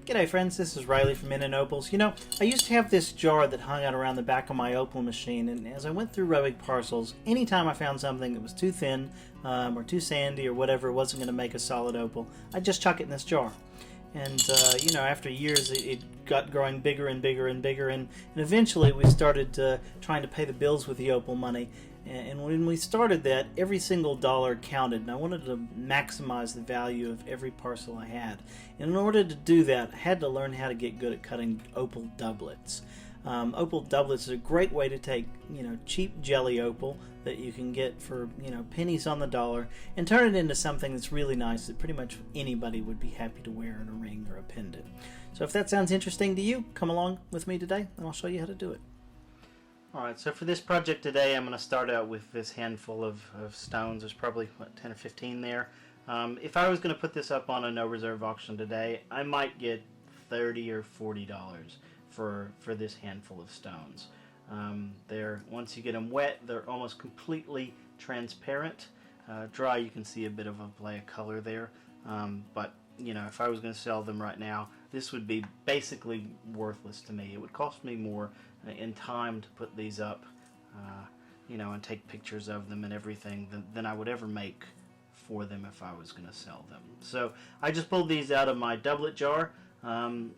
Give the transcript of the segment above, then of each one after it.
G'day friends, this is Riley from Opals. You know, I used to have this jar that hung out around the back of my Opal machine, and as I went through rubbing parcels, anytime I found something that was too thin or too sandy or whatever wasn't going to make a solid Opal, I'd just chuck it in this jar. And you know, after years it got growing bigger and bigger and bigger, and eventually we started trying to pay the bills with the Opal money. And when we started that, every single dollar counted, and I wanted to maximize the value of every parcel I had. And in order to do that, I had to learn how to get good at cutting Opal doublets. Opal doublets is a great way to take, you know, cheap jelly opal that you can get for, you know, pennies on the dollar and turn it into something that's really nice that pretty much anybody would be happy to wear in a ring or a pendant. So if that sounds interesting to you, come along with me today and I'll show you how to do it. Alright, so for this project today I'm going to start out with this handful of stones. There's probably, what, 10 or 15 there. If I was going to put this up on a no reserve auction today, I might get $30 or $40 for this handful of stones. Once you get them wet, they're almost completely transparent. Dry, you can see a bit of a play of color there. But you know, if I was going to sell them right now, this would be basically worthless to me. It would cost me more in time to put these up, you know, and take pictures of them and everything than I would ever make for them if I was going to sell them. So I just pulled these out of my doublet jar.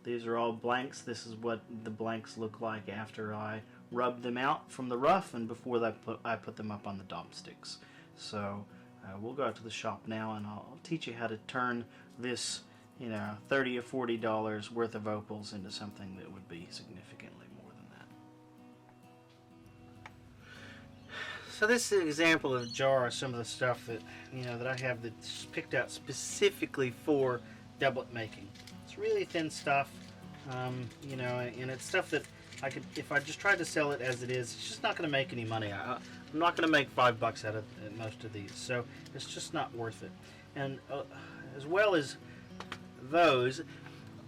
These are all blanks. This is what the blanks look like after I rub them out from the rough and before I put them up on the dom sticks. So we'll go out to the shop now and I'll teach you how to turn this, you know, $30 or $40 worth of opals into something that would be significantly more than that. So this is an example of a jar of some of the stuff that, you know, that I have that's picked out specifically for doublet making. It's really thin stuff, you know, and it's stuff that I could, if I just tried to sell it as it is, it's just not going to make any money. I'm not going to make $5 out of most of these, so it's just not worth it. And as well as those,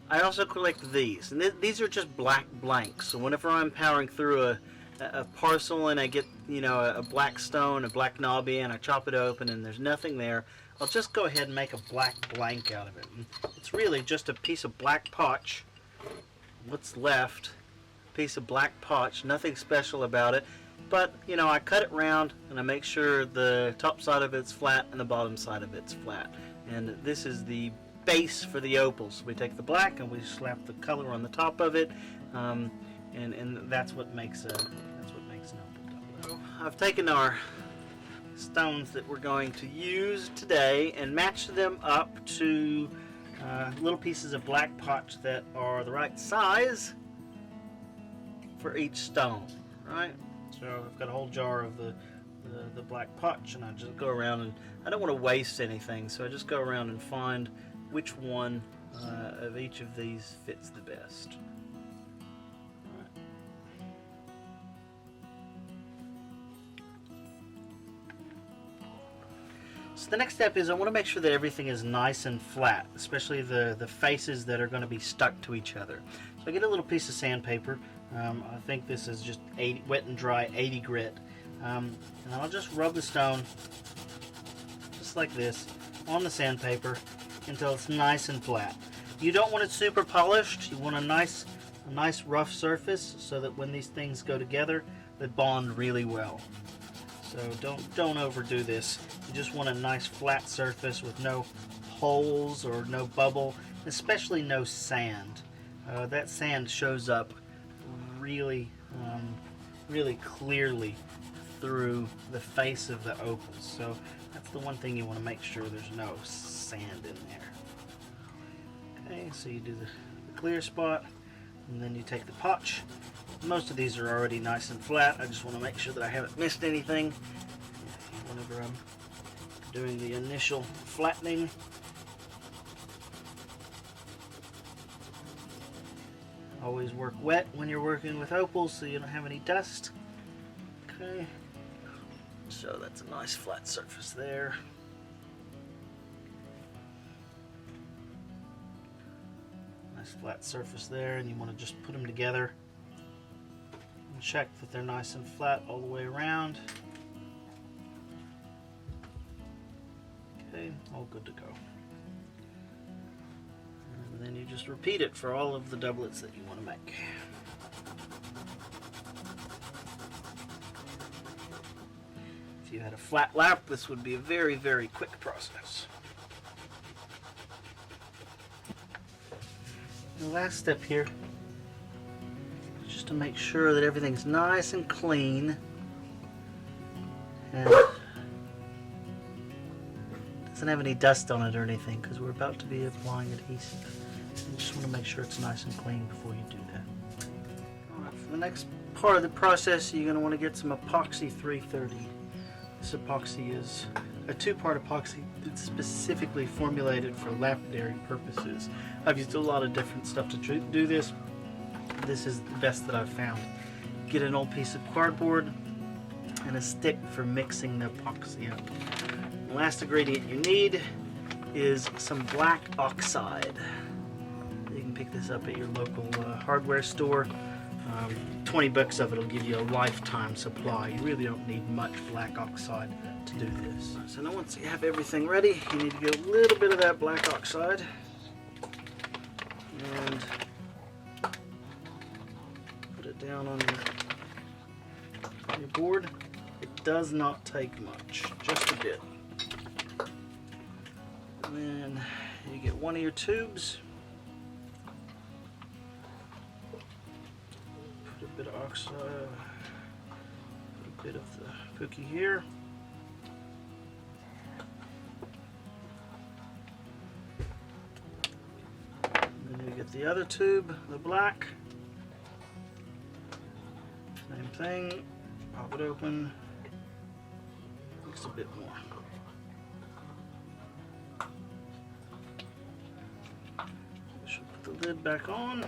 I also collect these, and these are just black blanks. So whenever I'm powering through a parcel and I get, you know, a black stone, a black knobby, and I chop it open and there's nothing there, I'll just go ahead and make a black blank out of it. And it's really just a piece of black potch. What's left, a piece of black potch, nothing special about it. But, you know, I cut it round and I make sure the top side of it's flat and the bottom side of it's flat. And this is the base for the opals. We take the black and we slap the color on the top of it, and that's what makes an opal doublet. I've taken our stones that we're going to use today and matched them up to little pieces of black potch that are the right size for each stone, right? So I've got a whole jar of the black potch, and I just go around, and I don't want to waste anything, so I just go around and find which one of each of these fits the best. Right. So the next step is I want to make sure that everything is nice and flat, especially the faces that are going to be stuck to each other. So I get a little piece of sandpaper. I think this is just wet and dry 80 grit. And I'll just rub the stone just like this on the sandpaper until it's nice and flat. You don't want it super polished. You want a nice rough surface so that when these things go together, they bond really well. So don't overdo this. You just want a nice flat surface with no holes or no bubble, especially no sand. That sand shows up really clearly through the face of the opals. So that's the one thing you want to make sure there's no sand in there. Okay, so you do the clear spot, and then you take the potch. Most of these are already nice and flat. I just want to make sure that I haven't missed anything whenever I'm doing the initial flattening. Always work wet when you're working with opals so you don't have any dust. Okay, so that's a nice flat surface there. Nice flat surface there, and you want to just put them together and check that they're nice and flat all the way around. Okay, all good to go. And then you just repeat it for all of the doublets that you want to make. If you had a flat lap, this would be a very, very quick process. The last step here is just to make sure that everything's nice and clean and doesn't have any dust on it or anything, because we're about to be applying adhesive. You just want to make sure it's nice and clean before you do that. Alright, for the next part of the process, you're going to want to get some Epoxy 330. This epoxy is a two-part epoxy that's specifically formulated for lapidary purposes. I've used a lot of different stuff to do this. This is the best that I've found. Get an old piece of cardboard and a stick for mixing the epoxy up. The last ingredient you need is some black oxide. You can pick this up at your local hardware store. 20 bucks of it will give you a lifetime supply. You really don't need much black oxide to do this. So now once you have everything ready, you need to get a little bit of that black oxide and put it down on your board. It does not take much, just a bit. And then you get one of your tubes. Put a bit of oxide, put a bit of the cookie here. And then you get the other tube, the black. Same thing, pop it open, mix a bit more. Put the lid back on,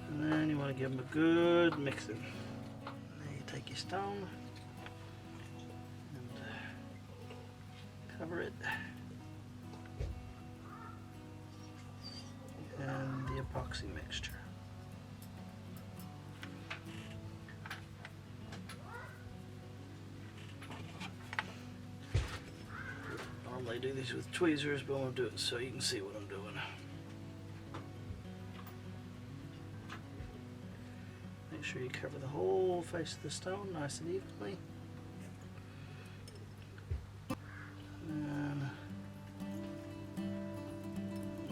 and then you want to give them a good mixing. Then you take your stone and cover it, and the epoxy mixture. Normally I do these with tweezers, but I'm going to do it so you can see what I'm doing. Make sure you cover the whole face of the stone nice and evenly. And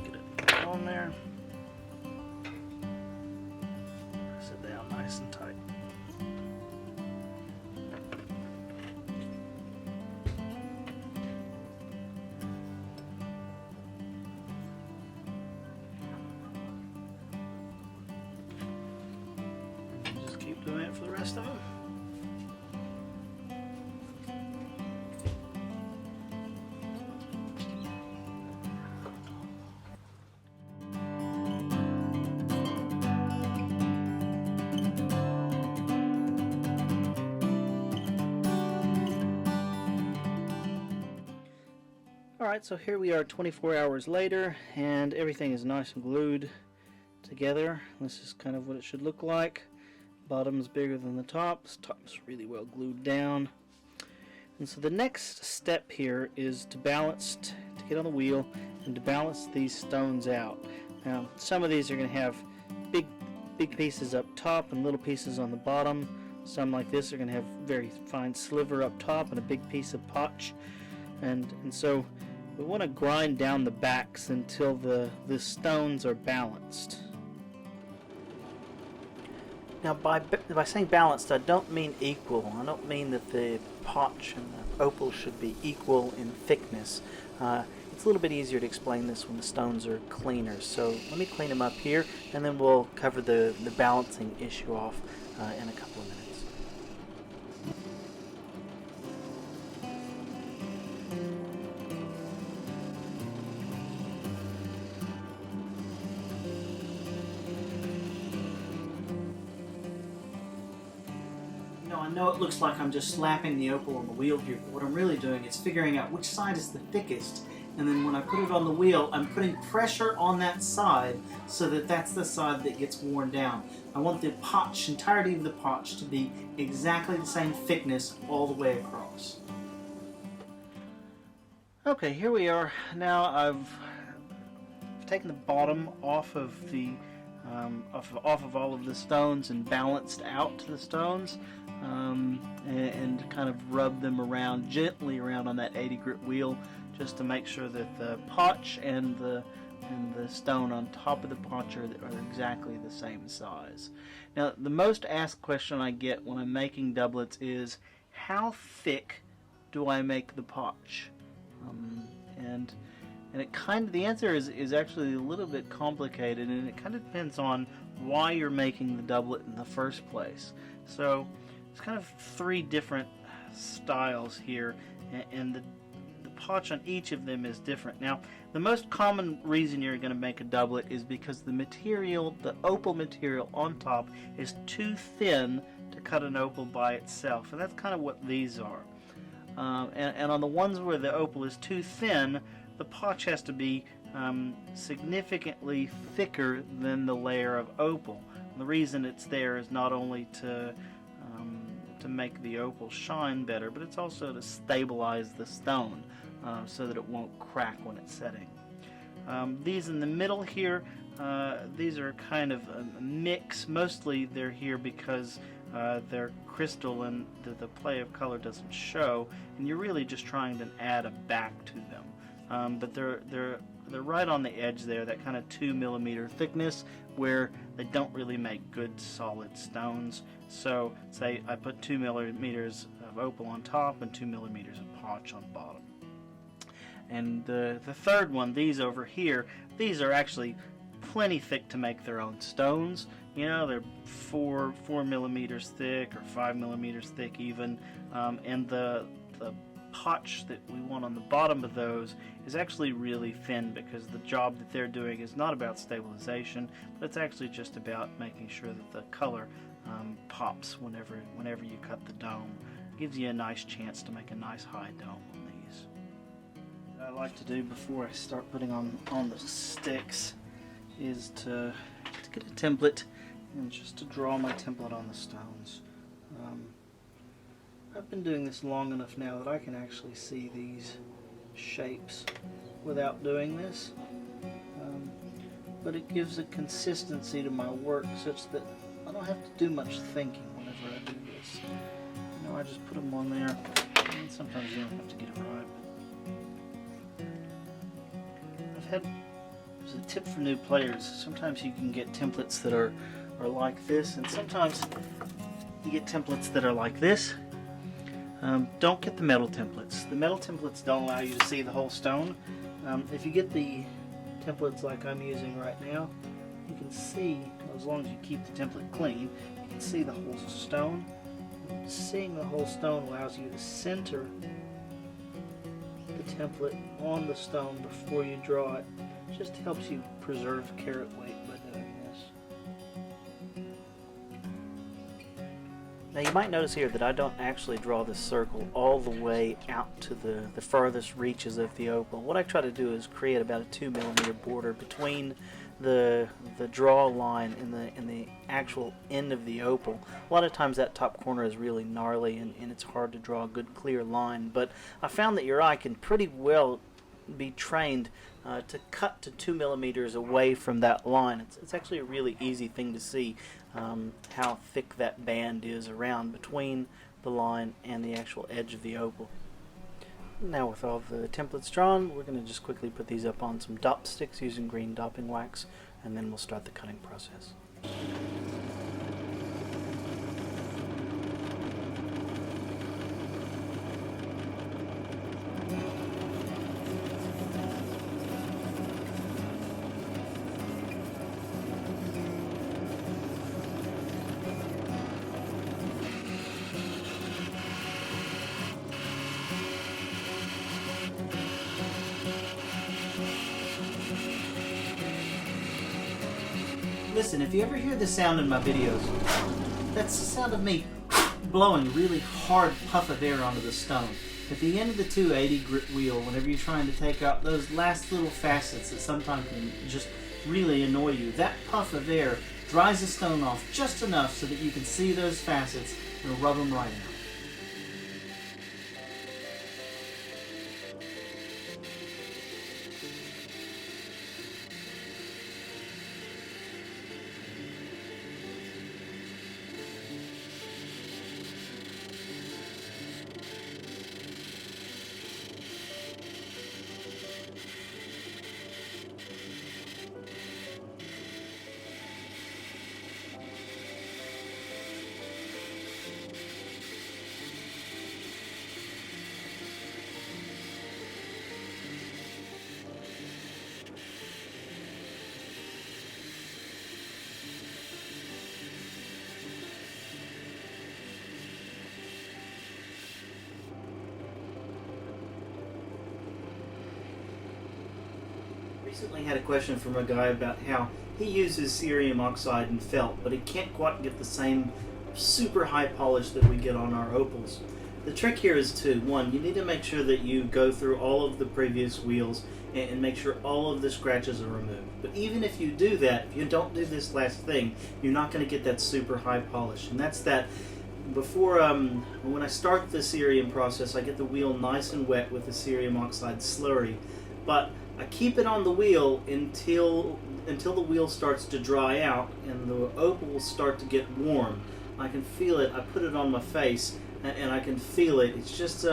get it back on there. Press it down nice and tight. Doing it for the rest of them. Alright, so here we are 24 hours later, and everything is nice and glued together. This is kind of what it should look like. Bottom's bigger than the top. This top's really well glued down. And so the next step here is to balance, to get on the wheel and to balance these stones out. Now, some of these are going to have big pieces up top and little pieces on the bottom. Some like this are going to have very fine sliver up top and a big piece of potch. And so we want to grind down the backs until the stones are balanced. Now, by saying balanced, I don't mean equal. I don't mean that the potch and the opal should be equal in thickness. It's a little bit easier to explain this when the stones are cleaner. So let me clean them up here, and then we'll cover the balancing issue off in a couple of minutes. I know it looks like I'm just slapping the opal on the wheel here, but what I'm really doing is figuring out which side is the thickest, and then when I put it on the wheel, I'm putting pressure on that side so that that's the side that gets worn down. I want the potch, entirety of the potch, to be exactly the same thickness all the way across. Okay, here we are. Now I've I've taken the bottom off of the off of all of the stones and balanced out the stones, and kind of rub them around gently around on that 80 grit wheel, just to make sure that the potch and the stone on top of the potch are exactly the same size. Now, the most asked question I get when I'm making doublets is, how thick do I make the potch? And the answer is actually a little bit complicated, and it kind of depends on why you're making the doublet in the first place. So it's kind of three different styles here, and the potch on each of them is different. Now, the most common reason you're going to make a doublet is because the material, the opal material on top, is too thin to cut an opal by itself, and that's kind of what these are. And on the ones where the opal is too thin, the potch has to be significantly thicker than the layer of opal. And the reason it's there is not only to make the opal shine better, but it's also to stabilize the stone so that it won't crack when it's setting. These in the middle here, these are kind of a mix. Mostly they're here because they're crystal and the play of color doesn't show, and you're really just trying to add a back to them. But they're right on the edge there, that kind of 2 millimeter thickness, where they don't really make good solid stones. So say I put 2 millimeters of opal on top and 2 millimeters of potch on bottom. And the third one, these over here, these are actually plenty thick to make their own stones. You know, they're 4 millimeters thick or 5 millimeters thick even, and the potch that we want on the bottom of those is actually really thin, because the job that they're doing is not about stabilization, but it's actually just about making sure that the color pops whenever you cut the dome. It gives you a nice chance to make a nice high dome on these. What I like to do before I start putting on the sticks is to get a template and just to draw my template on the stones. I've been doing this long enough now that I can actually see these shapes without doing this, but it gives a consistency to my work such that I don't have to do much thinking whenever I do this. You know, I just put them on there, and sometimes you don't have to get it right. There's a tip for new players. Sometimes you can get templates that are like this, and sometimes you get templates that are like this. Don't get the metal templates. The metal templates don't allow you to see the whole stone. If you get the templates like I'm using right now, you can see, as long as you keep the template clean, you can see the whole stone. Seeing the whole stone allows you to center the template on the stone before you draw it. It just helps you preserve carat weight by doing this. Now you might notice here that I don't actually draw this circle all the way out to the furthest reaches of the opal. What I try to do is create about a 2 millimeter border between the draw line and the actual end of the opal. A lot of times that top corner is really gnarly and it's hard to draw a good clear line, but I found that your eye can pretty well be trained to cut to 2 millimeters away from that line. It's actually a really easy thing to see how thick that band is around between the line and the actual edge of the opal. Now with all the templates drawn, we're going to just quickly put these up on some dop sticks using green dopping wax, and then we'll start the cutting process. Listen, if you ever hear the sound in my videos, that's the sound of me blowing a really hard puff of air onto the stone. At the end of the 280 grit wheel, whenever you're trying to take out those last little facets that sometimes can just really annoy you, that puff of air dries the stone off just enough so that you can see those facets and rub them right out. Recently had a question from a guy about how he uses cerium oxide and felt, but he can't quite get the same super high polish that we get on our opals. The trick here is two. One, you need to make sure that you go through all of the previous wheels and make sure all of the scratches are removed. But even if you do that, if you don't do this last thing, you're not going to get that super high polish. And that's that. Before, when I start the cerium process, I get the wheel nice and wet with the cerium oxide slurry, but I keep it on the wheel until the wheel starts to dry out and the opals start to get warm. I can feel it. I put it on my face and I can feel it. It's just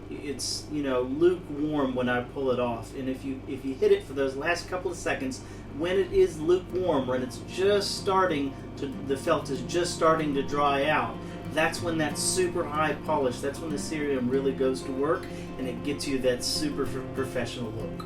it's lukewarm when I pull it off. And if you hit it for those last couple of seconds, when it is lukewarm, when it's just starting to, the felt is just starting to dry out, that's when that super high polish, that's when the cerium really goes to work and it gets you that super professional look.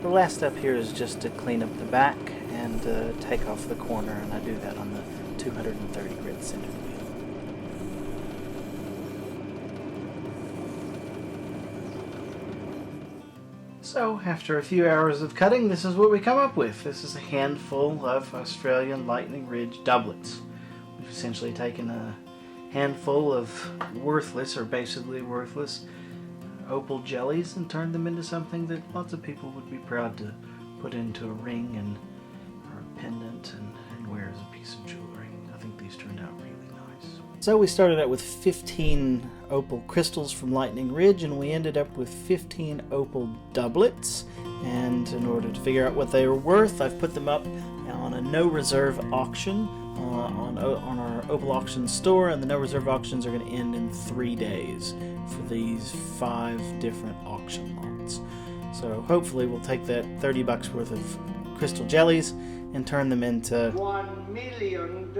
The last step here is just to clean up the back and take off the corner, and I do that on the 230 grit center wheel. So, after a few hours of cutting, this is what we come up with. This is a handful of Australian Lightning Ridge doublets. We've essentially taken a handful of worthless, or basically worthless, opal jellies and turned them into something that lots of people would be proud to put into a ring and or a pendant and wear as a piece of jewelry. I think these turned out really nice. So we started out with 15 opal crystals from Lightning Ridge, and we ended up with 15 opal doublets. And in order to figure out what they were worth, I've put them up on a no reserve auction on our Opal auction store, and the no reserve auctions are going to end in 3 days for these 5 different auction lots. So hopefully we'll take that $30 worth of crystal jellies and turn them into $1 million.